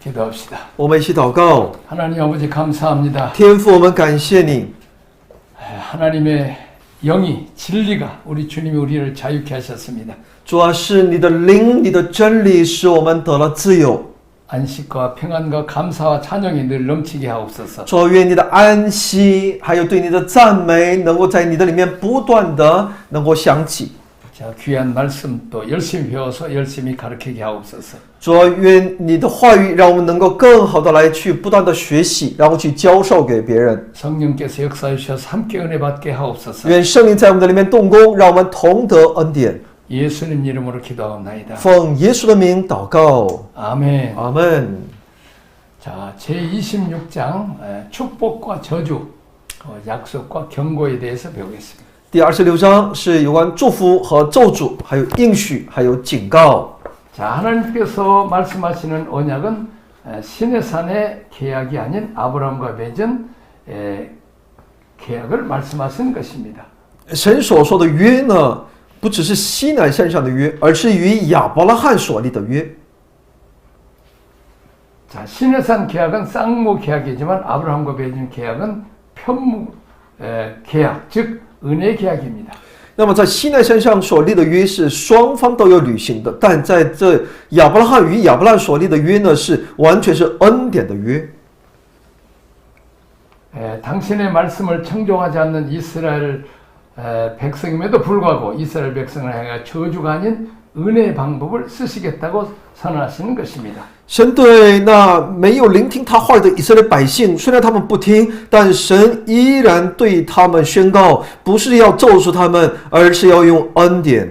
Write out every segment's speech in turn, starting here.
기도합시다. 我们一起祷告。 하나님 아버지 감사합니다. 天父，我们感谢你， 하나님의 영이 진리가 우리 주님이 우리를 자유케 하셨습니다. 主啊，是你的灵，你的真理使我们得了自由。 안식과 평안과 감사와 찬양이 늘 넘치게 하옵소서. 主啊，愿你的安息，还有对你的赞美，能够在你的里面不断的能够响起。 자, 귀한 말씀 또 열심히 배워서 열심히 가르치게 하옵소서. 主啊，愿你的话语让我们能够更好的来去不断的学习，然后去教授给别人。 성령께서 역사해 주셔서 함께 은혜 받게 하옵소서. 愿圣灵在我们的里面动工，让我们同得恩典。 예수님 이름으로 기도하옵나이다. 奉耶稣的名祷告， 아멘. 阿门。 자, 제26장 축복과 저주, 약속과 경고에 대해서 배우겠습니다. 第26章是有关祝福和咒诅，还有应许，还有警告。 자, 하나님께서 말씀하시는 언약은 시내산의 계약이 아닌 아브라함과 맺은 계약을 말씀하시는 것입니다. 神所说的约呢，不只是西乃山上的约，而是与亚伯拉罕所立的约。 자, 시내산 계약은 쌍무 계약이지만 아브라함과 맺은 계약은 편무 계약, 즉 은혜 계약입니다. 那么在西奈山上所立的约是双方都有履行的，但在这亚伯拉罕与亚伯拉罕所立的约呢，是完全是恩典的约。 당신의 말씀을 청종하지 않는 이스라엘 백성임에도 불구하고 이스라엘 백성을 향해 저주가 아닌 은혜의 방법을 쓰시겠다고 선언하시는 것입니다. 神对那没有聆听他话语的以色列百姓，虽然他们不听，但神依然对他们宣告，不是要咒诅他们，而是要用恩典。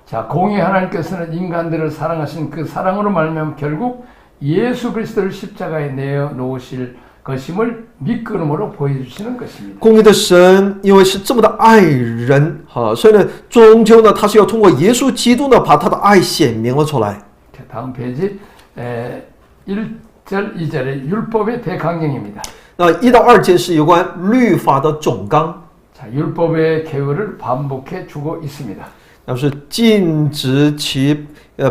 자, 공의 하나님께서는 인간들을 사랑하신 그 사랑으로 말미암아 결국 예수 그리스도를 십자가에 내어 놓으실 것임을 밑그림으로 보여주시는 것입니다. 公义的神，因为是这么的爱人，所以呢，终究呢，他是要通过耶稣基督呢，把他的爱显明了出来。 자, 다음 페이지 1절, 2절의 율법의 대강령입니다. 那1到2节是有关律法的总纲， 자, 율법의 계율을 반복해 주고 있습니다. 那是禁止其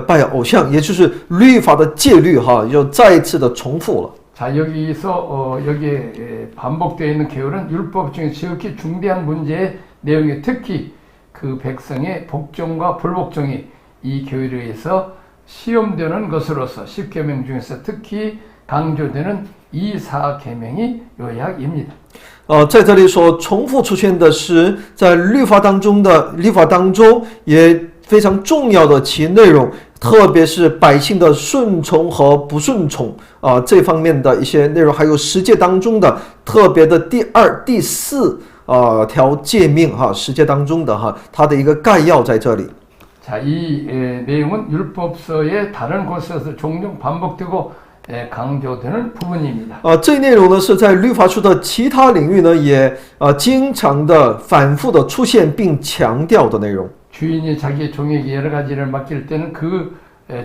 拜偶像，也就是律法的戒律又再一次的重复了。 자, 여기서 여기에 반복되어 있는 계율은 율법 중에 지극히 중대한 문제의 내용이 특히 그 백성의 복종과 불복종이 이 계율에 의해서 시험되는 것으로서 10계명 중에서 특히 강조되는 이 4계명이 요약입니다. 在这里所重复出现的是在律法当中也非常重要的其内容，特别是百姓的顺从和不顺从这方面的一些内容，还有十诫当中的特别的第2、第4条诫命十诫当中的它的一个概要在这里。 자, 이 내용은 율법서의 다른 곳에서 종종 반복되고 강조되는 부분입니다. 这一内容呢是在律法书的其他领域呢也经常的反复的出现并强调的内容。 주인이 자기 종에게 여러 가지 일을 맡길 때는 그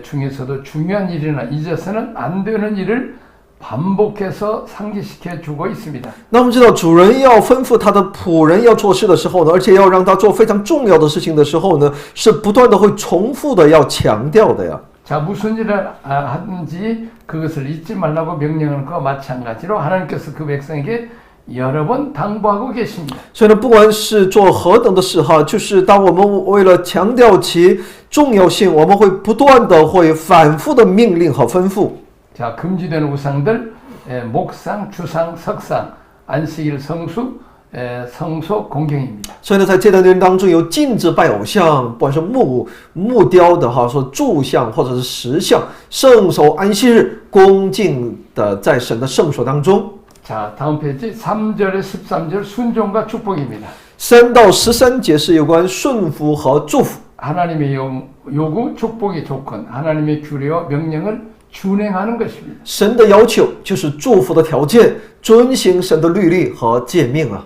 중에서도 중요한 일이나 잊어서는 안 되는 일을 반복해서 상기시켜 주고 있습니다. 那我们知道主人要吩咐他的仆人要做事的时候呢，而且要让他做非常重要的事情的时候呢，是不断的会重复的要强调的呀。 자, 무슨 일을 하든지 그것을 잊지 말라고 명령하는 것과 마찬가지로 하나님께서 그 백성에게 여러 번 당부하고 계십니다. 所以呢，不管是做何等的事就是当我们为了强调其重要性，我们会不断的会反复的命令和吩咐。 자, 금지된 우상들, 목상, 주상, 석상, 안식일, 성수, 성소, 공경입니다. 所以呢，在这段内容当中有禁止拜偶像，不管是木雕的说柱像或者是石像，圣守安息日，恭敬的在神的圣所当中。 자, 다음 페이지 3절에 13절 순종과 축복입니다. 3到13节是有关顺服和祝福。 하나님의 요구, 축복의 조건, 하나님의 규례와 명령을 준행하는 것입니다. 神的要求就是祝福的条件，遵行神的律例和诫命啊。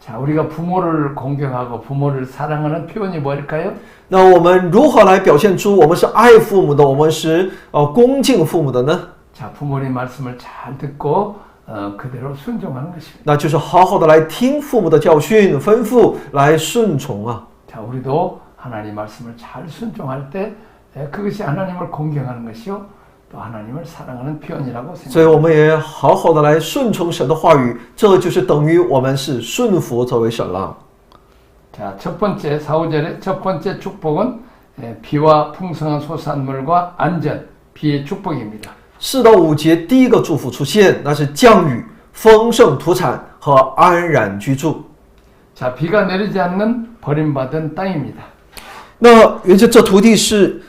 자, 우리가 부모를 공경하고 부모를 사랑하는 표현이 뭘까요? 那我们如何来表现出我们是爱父母的，我们是恭敬父母的呢？ 자, 부모의 말씀을 잘 듣고 그대로 순종하는 것입니다. 那就是好好的来听父母的教训、吩咐，来顺从啊。 자, 우리도 하나님 말씀을 잘 순종할 때 그것이 하나님을 공경하는 것이요 또 하나님을 사랑하는 표현이라고 所以 생각합니다. 我们也好好的来顺从神的话语，这就是等于我们是顺服这位神了。 자, 첫 번째 4, 5절의 첫 번째 축복은 비와 풍성한 소산물과 안전, 비의 축복입니다. 4到5节第一个祝福出现，那是降雨、丰盛土产和安然居住。 자, 비가 내리지 않는 버림받은 땅입니다. 那原先这土地是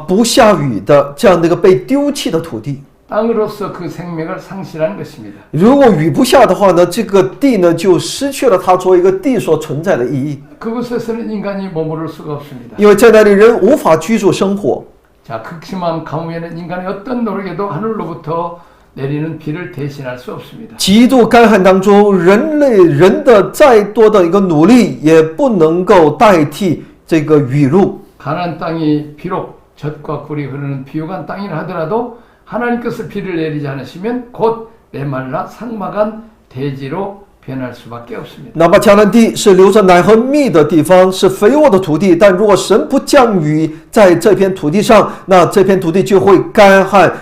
不下雨的这样的一个被丢弃的土地。 땅으로서 그 생명을 상실한 것입니다. 如果雨不下的话呢，这个地呢就失去了它作为一个地所存在的意义， 그곳에서는 인간이 머무를 수가 없습니다. 因为在那里人无法居住生活。 자, 극심한 가뭄에는 인간의 어떤 노력에도 하늘로부터 내리는 비를 대신할 수 없습니다. 极度干旱当中，人的再多的一个努力也不能够代替这个雨露。 가나안 땅이 비록 젖과 꿀이 흐르는 비옥한 땅이라 하더라도 하나님께서 비를 내리지 않으시면 곧 메말라 상막한 대지로 변할 수밖에 없습니다. 哪怕迦南地是流着奶和蜜的地方，是肥沃的土地，但如果神不降雨在这片土地上，那这片土地就会干旱，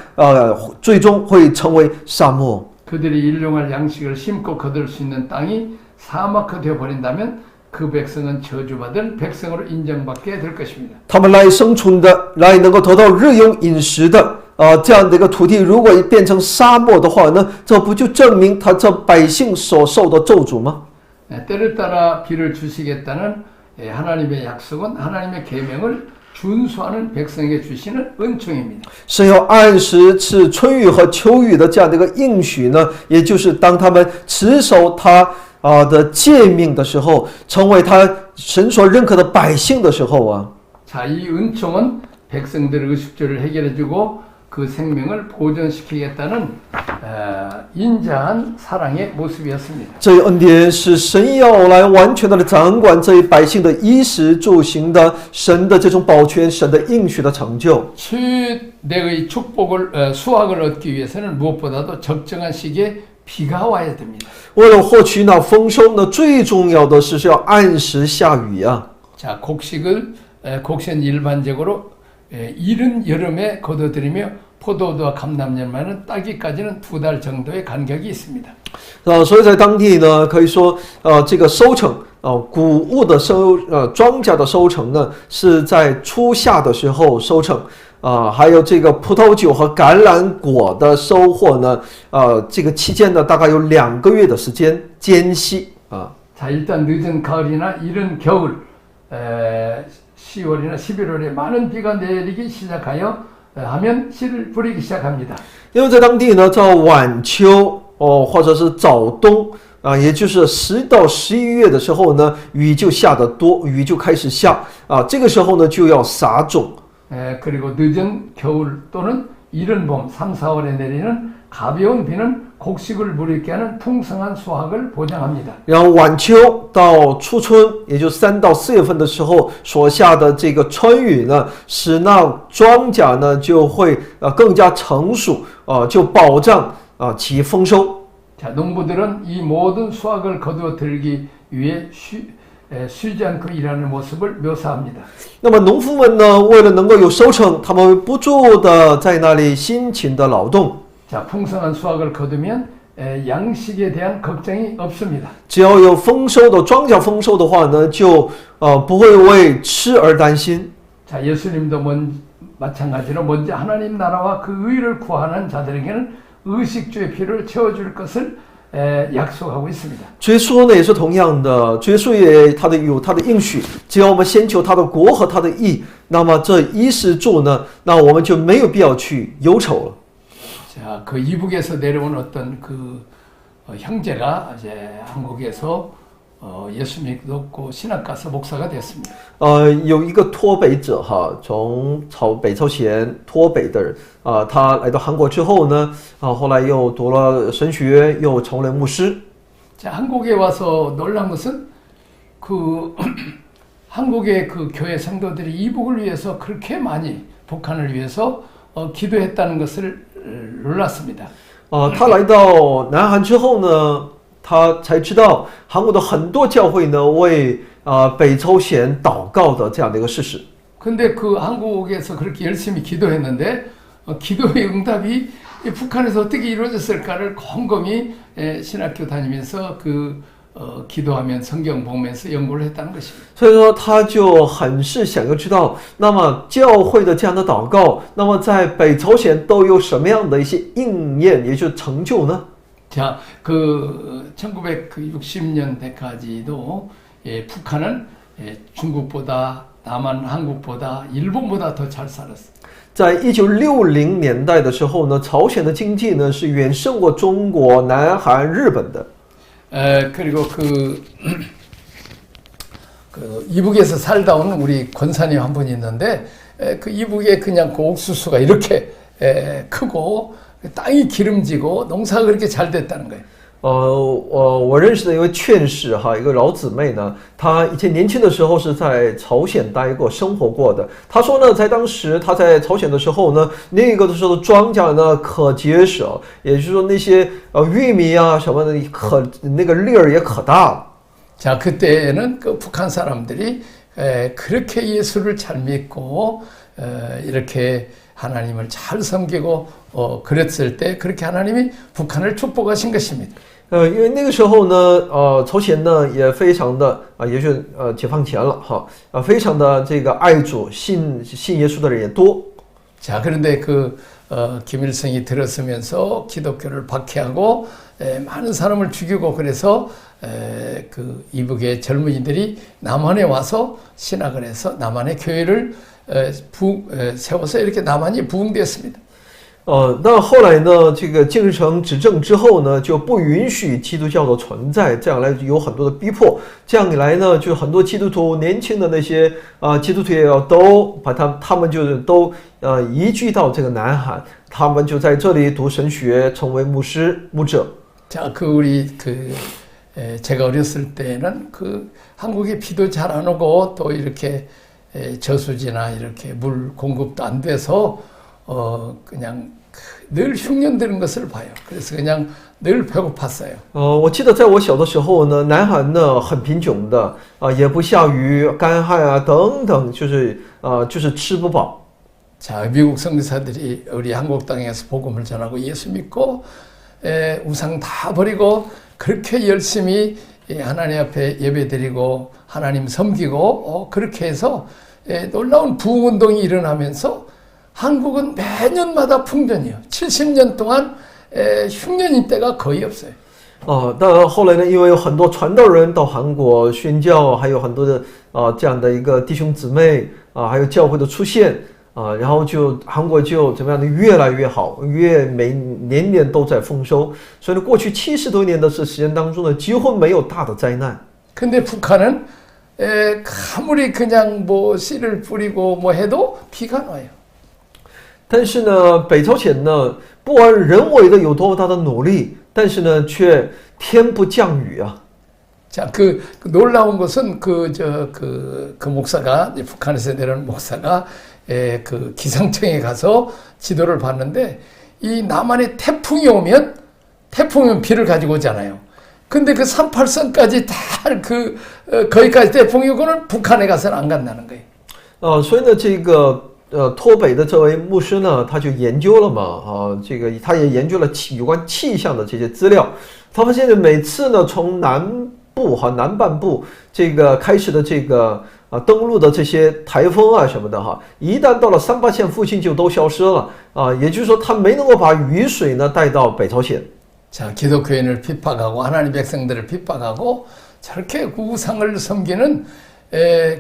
最终会成为沙漠。 그들이 일용할 양식을 심고 거둘 수 있는 땅이 사막화되어 버린다면 그 백성은 저주받은 백성으로 인정받게 될 것입니다. 他们来生存的，来能够得到日用饮食的，这样的一个土地，如果变成沙漠的话呢，这不就证明他这百姓所受的咒诅吗？ 때를 따라 비를 주시겠다는 하나님의 약속은 하나님의 계명을 준수하는 백성에게 주시는 은총입니다. 神要按时赐春雨和秋雨的这样的一个应许呢，也就是当他们持守他的诫命的时候，成为他神所认可的百姓的时候啊。 자, 이 은총은 백성들의 의식주를 해결해주고 그 생명을 보존시키겠다는 인자한 사랑의 모습이었습니다. 这一恩典是神要来完全的掌管这一百姓的衣食住行的神的这种保全，神的应许的成就。 최대의 축복을 수확을 얻기 위해서는 무엇보다도 적정한 시기에 비가 와야 됩니다. 为了获取那丰收呢，最重要的是要按时下雨啊。 자, 곡식은 일반적으로 이른 여름에 거둬들이며 포도주와 감람열매는 따기까지는 2달 정도의 간격이 있습니다. 所以在当地呢，可以说这个收成谷物的庄稼的收成呢，是在初夏的时候收成。还有这个葡萄酒和橄榄果的收获呢，这个期间呢，大概有2个月的时间间隙啊。 자, 일단 늦은 가을이나 이른 겨울, 10월이나 11월에 많은 비가 내리기 시작하여 하면 씨를 뿌리기 시작합니다. 因为在当地呢，在晚秋或者是早冬也就是10到11月的时候呢，雨就下得多，雨就开始下这个时候呢就要撒种。 그리고 늦은 겨울 또는 이른 봄 3, 4월에 내리는 가벼운 비는 곡식을 무르익게 하는 풍성한 수확을 보장합니다. 然后晚秋到初春，也就3到4月份的时候所下的这个春雨呢，使那庄稼呢就会更加成熟就保障其丰收。 자, 농부들은 이 모든 수확을 거두어 들기 위해 쉬지 않고 일하는 모습을 묘사합니다. 那么农夫们呢，为了能够有收成，他们不住的在那里辛勤的劳动。 자, 풍성한 수확을 거두면 양식에 대한 걱정이 없습니다. 只要有丰收的庄稼丰收的话呢，就不会为吃而担心。 자, 예수님도 마찬가지로 먼저 하나님 나라와 그 의를 구하는 자들에게는 의식주의 필요를 채워줄 것을 약속하고 있습니다. 主耶稣呢也是同样的，主耶稣也有他的应许，只要我们先求他的国和他的义，那么这衣食住呢，那我们就没有必要去忧愁了。 자, 그 이북에서 내려온 어떤 그 형제가 이제 한국에서 예수 믿고 신학 가서 목사가 됐습니다. 有一个脱北者哈，从北朝鲜脱北的人他来到韩国之后呢，后来又读了神学，又成为了牧师。 자, 한국에 와서 놀란 것은 그 한국의 그 교회 성도들이 이북을 위해서 그렇게 많이 북한을 위해서 기도했다는 것을 놀랐습니다. 他来到南韩之后呢，他才知道韩国的很多教会呢为北朝鲜祷告的这样的一个事实。 근데 그 한국에서 그렇게 열심히 기도했는데 기도의 응답이 이 북한에서 어떻게 이루어졌을까를 곰곰이 신학교 다니면서 기도하면 성경 보면서 연구를 했다는 것입니다. 所以说，他就很是想要知道，那么教会的这样的祷告，那么在北朝鲜都有什么样的一些应验，也就是成就呢？ 자, 1960년대까지도 북한은 중국보다 남한 한국보다 일본보다 더 잘 살았어. 在1960年代的时候呢，朝鲜的经济呢是远胜过中国、南韩、日本的。 그리고 이북에서 살다 온 우리 권사님 한 분이 있는데 그 이북에 그냥 그 옥수수가 이렇게 크고 땅이 기름지고 농사가 그렇게 잘 됐다는 거예요. 我认识的一位劝士哈，一个老姊妹呢，她以前年轻的时候是在朝鲜待过、生活过的。她说呢，在当时她在朝鲜的时候呢，那个的时候的庄稼呢可结实，也就是说那些玉米啊什么的那个粒儿也可大了。 자, 그때는 그 북한 사람들이 그렇게 예수를 잘 믿고 이렇게 하나님을 잘 섬기고 그랬을 때 그렇게 하나님이 북한을 축복하신 것입니다. 因为那个时候呢，朝鲜呢也非常的也是解放前了哈，非常的这个爱主、信耶稣的人也多。 자, 그런데 김일성이 들었으면서 기독교를 박해하고 많은 사람을 죽이고 그래서 그 이북의 젊은이들이 남한에 와서 신학을 해서 남한의 교회를 세워서 이렇게 남한이 부흥되었습니다. 那后来呢，这个金日成执政之后呢，就不允许基督教的存在，这样来有很多的逼迫，这样一来呢，就很多基督徒年轻的那些基督徒也要都把他们就是都移居到这个南韩，他们就在这里读神学，成为牧者。 자, 제가 어렸을 때는 한국에 비도 잘 안 오고 또 이렇게 저수지나 이렇게 물 공급도 안 돼서 그냥 늘 흉년되는 것을 봐요. 그래서 그냥 늘 배고팠어요. 我记得在我小的时候呢，南韩呢很贫穷的也不下雨、干旱啊等等，就是吃不饱。 자, 미국 선교사들이 우리 한국 땅에서 복음을 전하고 예수 믿고 우상 다 버리고 그렇게 열심히 하나님 앞에 예배드리고 하나님 섬기고 그렇게 해서 놀라운 부흥운동이 일어나면서 한국은 매년마다 풍년이요. 70년 동안 흉년인 때가 거의 없어요. 但后来呢，因为有很多传道人到韩国宣教，还有很多的这样的一个弟兄姊妹还有教会的出现然后韩国就怎么样的越来越好，年年都在丰收。所以呢，过去70多年的时间当中呢，几乎没有大的灾难。 근데 북한은 아무리 그냥 뭐 씨를 뿌리고 뭐 해도 비가 와요. 但是呢，北朝鮮呢，不管人为的有多么大的努力，但是呢，却天不降雨啊。 자, 놀라운 것은 그 목사가 북한에서 내려온 목사가 기상청에 가서 지도를 봤는데 이 남한에 태풍이 오면 비를 가지고 오잖아요. 근데 그 38선까지 다 거기까지 태풍이 오고는 북한에 가서는 안 간다는 거예요. 所以呢，这个脱北的这位牧师呢，他就研究了嘛这个他也研究了有关气象的这些资料，他发现呢，每次呢从南半部这个开始的这个登陆的这些台风啊什么的一旦到了三八线附近就都消失了也就是说他没能够把雨水呢带到北朝鲜。 자, 기독교인을 핍박하고 하나님 백성들을 핍박하고 저렇게 우상을 섬기는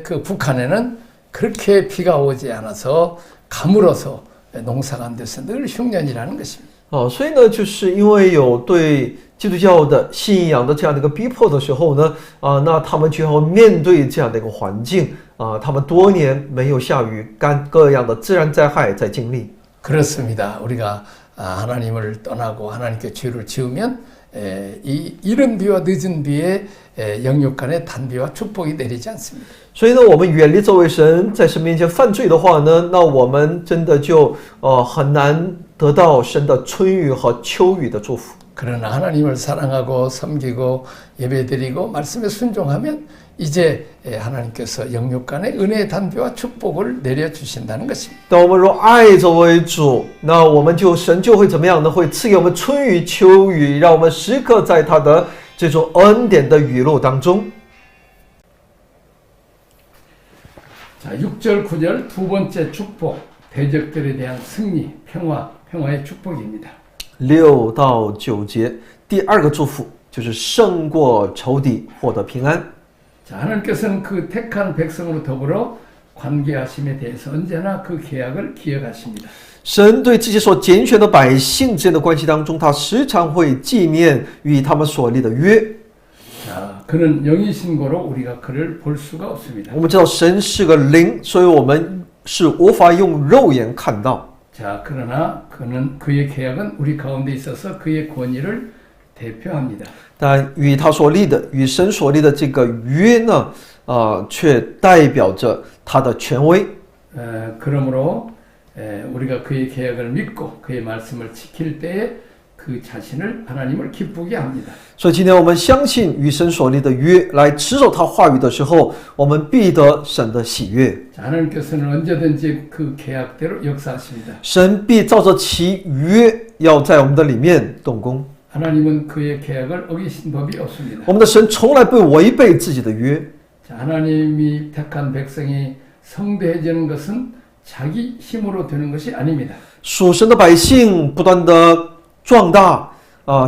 그 북한에는 그렇게 비가 오지 않아서 가물어서 농사가 안 돼서 늘 흉년이라는 것입니다. 所以呢，就是因为有对基督教的信仰的这样的一个逼迫的时候呢，那他们就要面对这样的一个环境他们多年没有下雨，各样的自然灾害在经历。 그렇습니다. 우리가 하나님을 떠나고 하나님께 죄를 지으면 이 이른 비와 늦은 비에 영육 간의 단비와 축복이 내리지 않습니다. 所以呢，我们远离这位神，在神面前犯罪的话呢，那我们真的就很难得到神的春雨和秋雨的祝福。 그러나 하나님을 사랑하고 섬기고 예배드리고 말씀에 순종하면 이제 하나님께서 영육 간의 은혜의 단비와 축복을 내려주신다는 것입니다. 当我们若爱着为主，那我们神就会怎么样呢？会赐给我们春雨秋雨，让我们时刻在他的这种恩典的雨露当中。 자, 6절, 9절 두 번째 축복, 대적들에 대한 승리, 평화의 축복입니다. 6到9节，第二个祝福就是胜过仇敌，获得平安。 자, 하나님께서는 그 택한 백성으로 더불어 관계하심에 대해서 언제나 그 계약을 기억하십니다. 神对自己所拣选的百姓之间的关系当中，他时常会纪念与他们所立的约。 자, 그는 영이신 거로 우리가 그를 볼 수가 없습니다. 我们知道神是个灵，所以我们是无法用肉眼看到。 자, 그러나 그의 계약은 우리 가운데 있어서 그의 권위를 대표합니다. 但与他所立的，与神所立的这个约呢，却代表着他的权威。 그러므로 우리가 그의 계약을 믿고 그의 말씀을 지킬 때에 그 자신을 하나님을 기쁘게 합니다. 所以今天我们相信与神所立的约，来持守他话语的时候，我们必得神的喜悦。 자, 하나님께서는 언제든지 그 계약대로 역사하십니다. 神必照着其约，要在我们的里面动工。 하나님은 그의 계약을 어기신 법이 없습니다. 我们的神从来不会违背自己的约。 자, 하나님이 택한 백성이 성대해지는 것은 자기 힘으로 되는 것이 아닙니다. 属神的百姓不断的壮大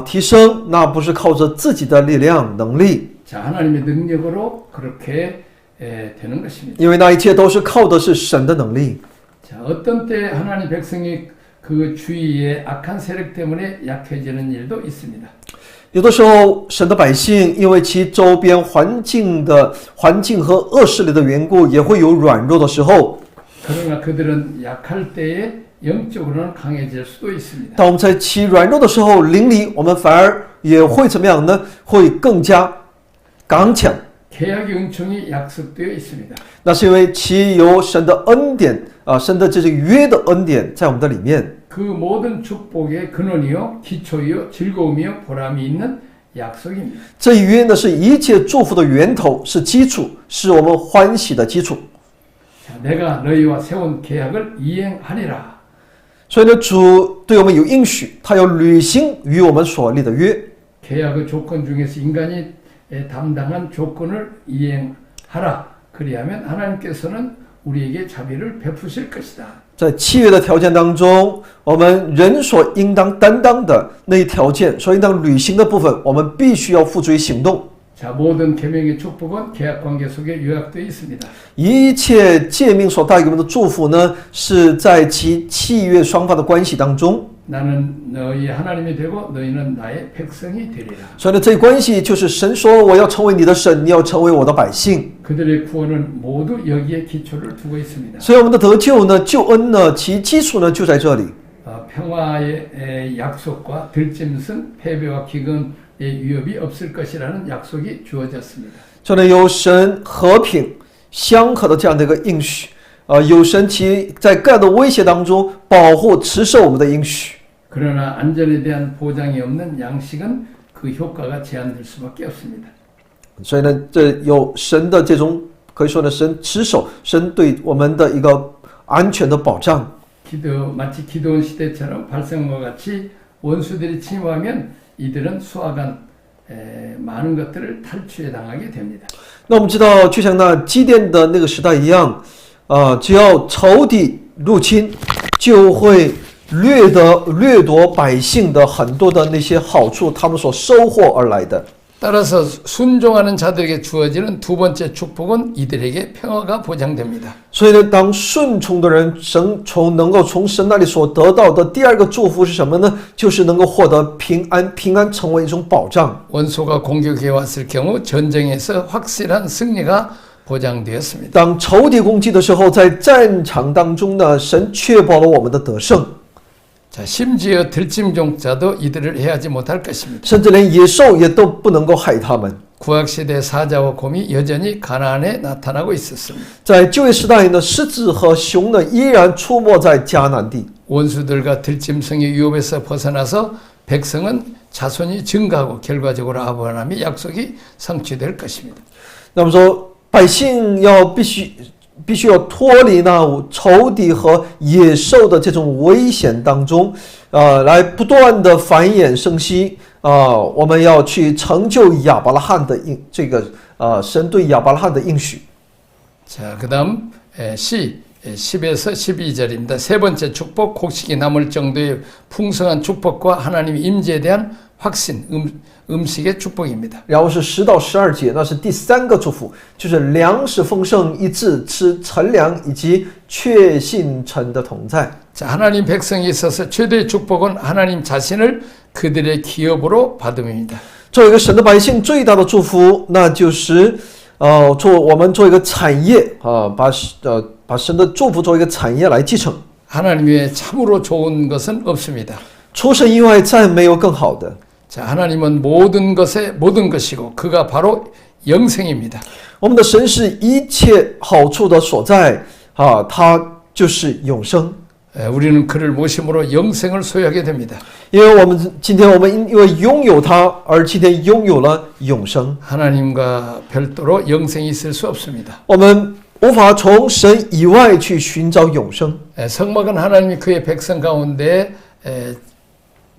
提升，那不是靠着自己的力量能力， 자, 하나님의 능력으로 그렇게 되는 것입니다. 因为那一切都是靠的是神的能力。 자, 어떤 때 하나님 백성이 그 주위의 악한 세력 때문에 약해지는 일도 있습니다. 有的时候，神的百姓因为其周边环境和恶势力的缘故，也会有软弱的时候。 그러나 그들은 약할 때에 영적으로는 강해질 수도 있습니다. 当我们在其软弱的时候，灵里我们反而也会怎么样呢？会更加刚强。 계약의 은총이 약속되어 있습니다. 那是因为其有神的恩典神的这个约的恩典在我们的里面。 그 모든 축복의 근원이요, 기초이요, 즐거움이요, 보람이 있는 약속입니다. 这一约呢，是一切祝福的源头，是基础，是我们欢喜的基础。 자, 내가 너희와 세운 계약을 이행하리라. 所以呢，主对我们有应许，他要履行与我们所立的约。 계약의 조건 중에서 인간이 담당한 조건을 이행하라. 그리하면 하나님께서는 우리에게 자비를 베푸실 것이다. 在契约的条件当中，我们人所应当担当的那一条件，所应当履行的部分，我们必须要付诸于行动。 자, 모든 계명의 축복은 계약 관계 속에 요약되어 있습니다. 一切诫命所带给我们的祝福呢，是在其契约双方的关系当中。 나는 너희 하나님이 되고 너희는 나의 백성이 되리라. 所以呢，这一关系就是神说我要成为你的神，你要成为我的百姓。 그들의 구원은 모두 여기에 기초를 두고 있습니다. 所以我们的得救呢，救恩呢，其基础呢就在这里。 평화의 약속과 들짐승, 패배와 기근의 위협이 없을 것이라는 약속이 주어졌습니다. 这里有神和平相合的这样的一个应许，有神其在各样的威胁当中保护持守我们的应许。 그러나 안전에 대한 보장이 없는 양식은 그 효과가 제한될 수밖에 없습니다. 所以呢，这有神的这种可以说呢，神持守，神对我们的一个安全的保障。 마치 기도원 시대처럼 발생과 같이 원수들이 침입하면 이들은 수하간 많은 것들을 탈취해 당하게 됩니다. 那我们知道，就像那基甸的那个时代一样，只要仇敌入侵，就会掠夺百姓的很多的那些好处，他们所收获而来的。 따라서 순종하는 자들에게 주어지는 두 번째 축복은 이들에게 평화가 보장됩니다. 所以呢，当顺从的人能够从神那里所得到的第二个祝福是什么呢？就是能够获得平安，平安成为一种保障。 원수가 공격해 왔을 경우 전쟁에서 확실한 승리가 보장되었습니다. 当仇敌攻击的时候，在战场当中呢，神确保了我们的得胜。 자, 심지어 들짐종자도 이들을 해하지 못할 것입니다. 甚至连野兽也都不能够害他们。 구약시대 사자와 곰이 여전히 가나안에 나타나고 있었습니다. 在旧约时代呢，狮子和熊呢依然出没在迦南地。 원수들과 들짐승의 유혹에서 벗어나서 백성은 자손이 증가하고 결과적으로 아브라함의 약속이 성취될 것입니다. 那么说，百姓必须要脱离那仇敌和野兽的这种危险当中，来不断的繁衍生息。我们要去成就亚伯拉罕的神对亚伯拉罕的应许。 자, 그다음 10에서 12절입니다. 세 번째 축복, 곡식이 남을 정도의 풍성한 축복과 하나님의 임재에 대한 확신, 음식의 축복입니다. 然后是10到12节，那是第3个祝福，就是粮食丰盛，一致吃陈粮，以及确信神的同在。 자, 하나님 백성에 있어서 최대의 축복은 하나님 자신을 그들의 기업으로 받음입니다. 作为一个神的百姓，最大的祝福，那就是我们做一个产业把神的祝福作为一个产业来继承。 하나님 외에 참으로 좋은 것은 없습니다. 除神以外，再没有更好的。 자, 하나님은 모든 것의 모든 것이고 그가 바로 영생입니다. 我们的神是一切好处的所在他就是永生。 우리는 그를 모심으로 영생을 소유하게 됩니다. 因为今天我们因为拥有他，而今天拥有了永生。 하나님과 별도로 영생이 있을 수 없습니다. 我们无法从神以外去寻找永生。 성막은 하나님이 그의 백성 가운데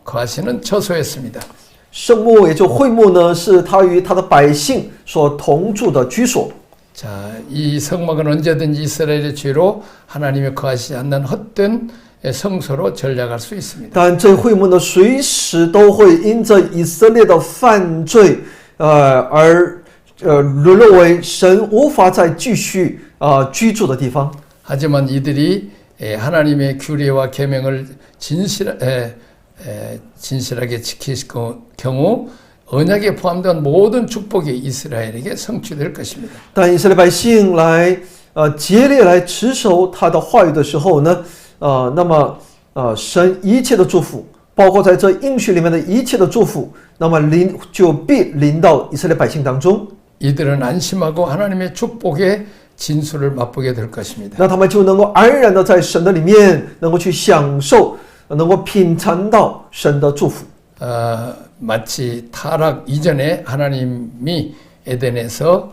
거하시는 처소였습니다. 圣幕也就会幕呢，是他与他的百姓所同住的居所。 자, 이 성막은 언제든지 이스라엘의 죄로 하나님이 거하시지 않는 헛된 성소로 전락할 수 있습니다. 但这会幕呢，随时都会因着以色列的犯罪，而沦落为神无法再继续居住的地方。 하지만 이들이 하나님의 규례와 계명을 진실하게 지킬 경우 언약에 포함된 모든 축복이 이스라엘에게 성취될 것입니다. 但以色列百姓来竭力来持守他的话语的时候呢，那么神一切的祝福，包括在这应许里面的一切的祝福，那么就必临到以色列百姓当中。 이들은 안심하고 하나님의 축복의 진수를 맛보게 될 것입니다. 那他们就能够安然的在神的里面，能够去享受，能够品尝到神的祝福。 마치 타락 이전에 하나님이 에덴에서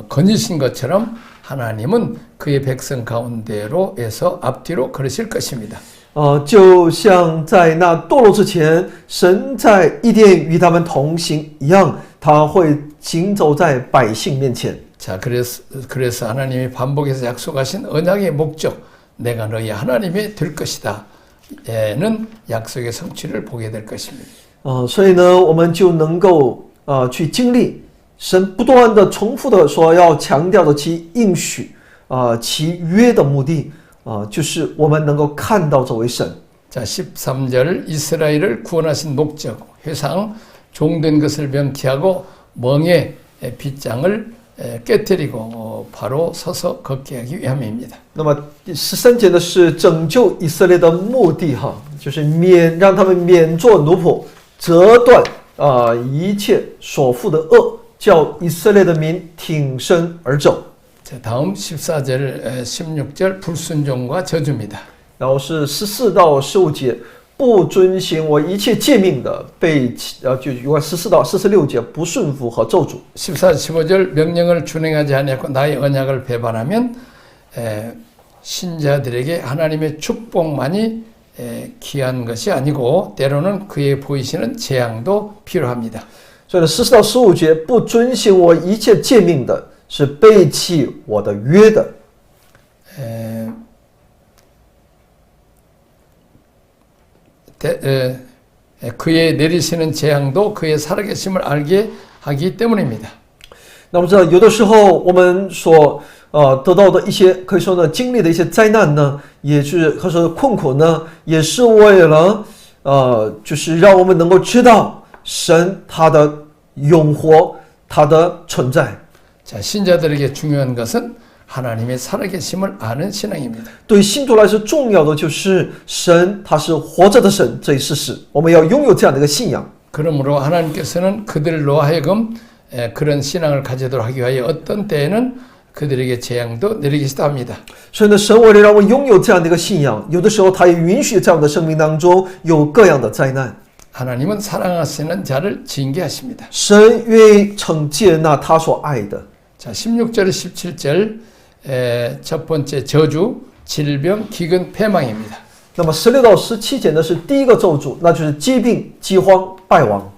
거니신 것처럼 하나님은 그의 백성 가운데로에서 앞뒤로 걸으실 것입니다. 就像在那堕落之前，神在伊甸与他们同行一样，他会行走在百姓面前。 자, 그래서 하나님이 반복해서 약속하신 언약의 목적, 내가 너희 하나님이 될 것이다. 는 약속의 성취를 보게 될 것입니다. 所以呢，我们就能够去经历神不断的重复的说要强调的其应许其约的目的就是我们能够看到这位神。 자, 13절 이스라엘을 구원하신 목적, 회상, 종된 것을 명키하고 멍에 빗장을 깨뜨리고 바로 서서 걷게 하기 위함입니다. 那么第13节呢是拯救以色列的目的就是让他们免做奴仆，折断一切所负的恶，叫以色列的民挺身而走。 자, 다음 14절, 16절 불순종과 저주입니다. 然后是14到15节，不遵行我一切诫命的就有关14到46节不顺服和咒诅。 14, 15절 명령을 준행하지 아니하고 나의 언약을 배반하면 신자들에게 하나님의 축복만이 귀한 것이 아니고 때로는 그에 보이시는 재앙도 필요합니다. 所以呢，14到15节不遵行我一切诫命的，是背弃我的约的。 그의 내리시는 재앙도 그의 살아계심을 알게 하기 때문입니다. 那么有的时候我们所得到的一些可以说呢经历的一些灾难呢，也是可以说困苦呢，也是为了就是让我们能够知道神他的永活，他的存在。 자, 신자들에게 중요한 것은 하나님의 살아계심을 아는 신앙입니다. 对信徒来说，重要的就是神他是活着的神这一事实，我们要拥有这样的一个信仰。 그러므로 하나님께서는 그들로 하여금 그런 신앙을 가지도록 하기 위하여 어떤 때에는 그들에게 재앙도 내리기도 합니다. 所以呢，神为了让我们拥有这样的一个信仰，有的时候他也允许在我们的生命当中有各样的灾难。 하나님은 사랑하시는 자를 징계하십니다. 神愿意惩戒那他所爱的。 자, 16절, 17절 첫 번째 저주, 질병, 기근, 패망입니다. 那么16到17节呢是第一个咒诅，那就是疾病、饥荒、败亡。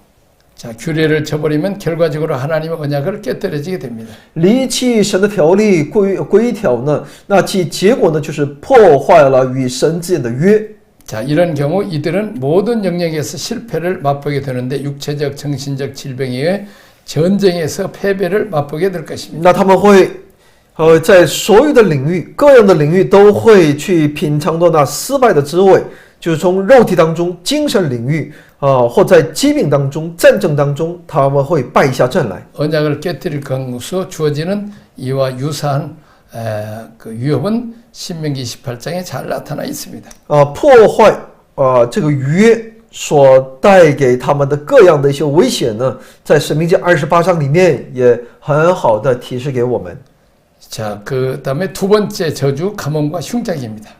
자, 규례를 저버리면 결과적으로 하나님의 언약을 깨뜨려지게 됩니다. 离弃神的条例规条呢，那其结果呢就是破坏了与神之间的约。 자, 이런 경우 이들은 모든 영역에서 실패를 맛보게 되는데 육체적, 정신적 질병에 의해 전쟁에서 패배를 맛보게 될 것입니다. 那他们会在所有的领域、各样的领域都会去品尝到那失败的滋味，就是从肉体当中、精神领域或在疾病当中、战争当中，他们会败下阵来。 언약을 깨뜨릴 경우서 주어지는 이와 유사한 그 위협은 신명기 28장에 잘 나타나 있습니다. 破坏这个约所带给他们的各样的一些危险呢，在申命记28章里面也很好的提示给我们。 자, 그 다음에 두 번째 저주, 가뭄과 흉작입니다.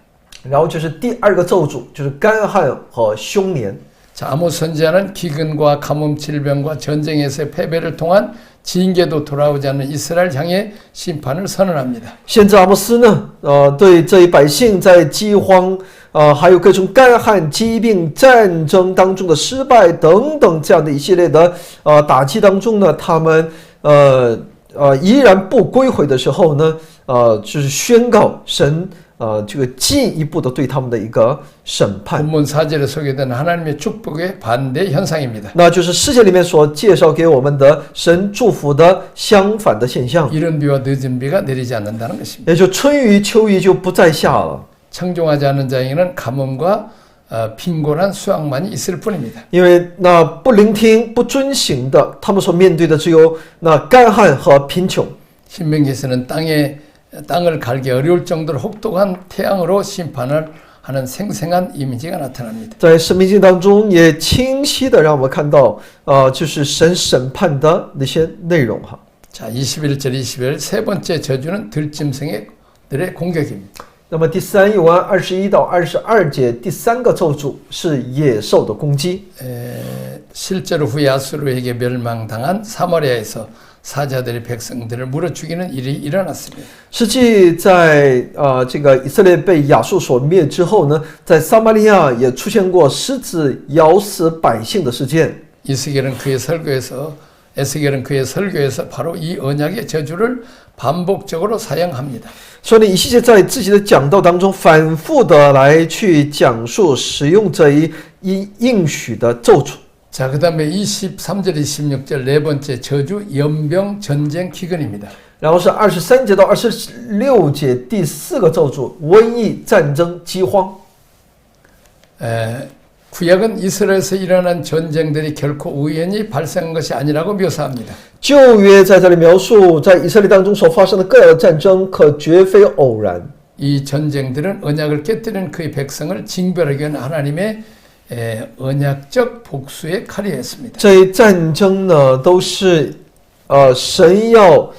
然后就是第二个咒诅，就是干旱和凶年。 자, 아모스 선지자는 기근과 가뭄, 질병과 전쟁에서의 패배를 통한 징계도 돌아오지 않는 이스라엘 향해 심판을 선언합니다. 先知阿摩斯呢，对这一百姓在饥荒，还有各种干旱、疾病、战争当中的失败等等这样的一系列的打击当中呢，他们依然不归回的時候呢，就是宣告神这个进一步的对他们的一个审判。 본문 4절에 소개된 하나님의 축복의 반대 현상입니다. 那就是世界里面所介绍给我们的神祝福的相反的现象， 이른 비와 늦은 비가 내리지 않는다는 것입니다. 也就春雨秋雨就不再下了， 청종하지 않는 자에게는 가뭄과 빈곤한 수확만이 있을 뿐입니다. 因为那不聆听、不遵行的，他们所面对的只有那干旱和贫穷。 신명기에서는 땅을 갈기 어려울 정도로 혹독한 태양으로 심판을 하는 생생한 이미지가 나타납니다. 在申命记当中也清晰的让我们看到，就是神审判的那些内容哈。 자, 21절 20절 세 번째 저주는 들짐승들의 공격입니다. 那么第3约翰21到22节，第三个咒诅是野兽的攻击。 실제로 후에 아수르에게 멸망당한 사마리아에서 사자들의 백성들을 물어 죽이는 일이 일어났습니다. 实际在这个以色列被亚述所灭之后呢，在撒玛利亚也出现过狮子咬死百姓的事件。 에스겔은 그의 설교에서 바로 이 언약의 저주를 반복적으로 사용합니다. 所以呢，以西结在自己的讲道当中反复的来去讲述使用这一应许的咒诅。 자, 그 다음에 23절, 26절 네 번째 저주, 연병, 전쟁, 기근입니다. 然后是23节到26节第四个咒诅，瘟疫、战争、饥荒。 구약은 이스라엘에서 일어난 전쟁들이 결코 우연히 발생한 것이 아니라고 묘사합니다. 旧约在这里描述，在以色列当中所发生的各样的战争，可绝非偶然。 이 전쟁들은 언약을 깨뜨리는 그의 백성을 징벌하기 위한 하나님의 언약적 복수의 칼이었습니다. 这一战争呢，都是神要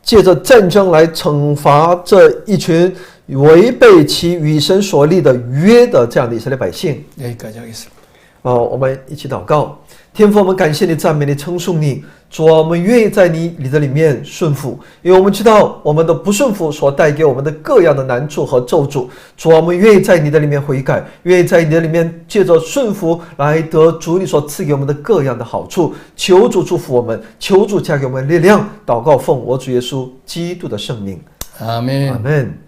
借着战争来惩罚这一群违背其与神所立的约的这样的以色列百姓。 여기까지 하겠습니다. 我们一起祷告。天父，我们感谢你、赞美你、称颂你。主啊，我们愿意在你的里面顺服，因为我们知道我们的不顺服所带给我们的各样的难处和咒诅。主啊，我们愿意在你的里面悔改，愿意在你的里面借着顺服来得主你所赐给我们的各样的好处。求主祝福我们，求主加给我们力量。祷告奉我主耶稣基督的圣名， 아멘. 阿门。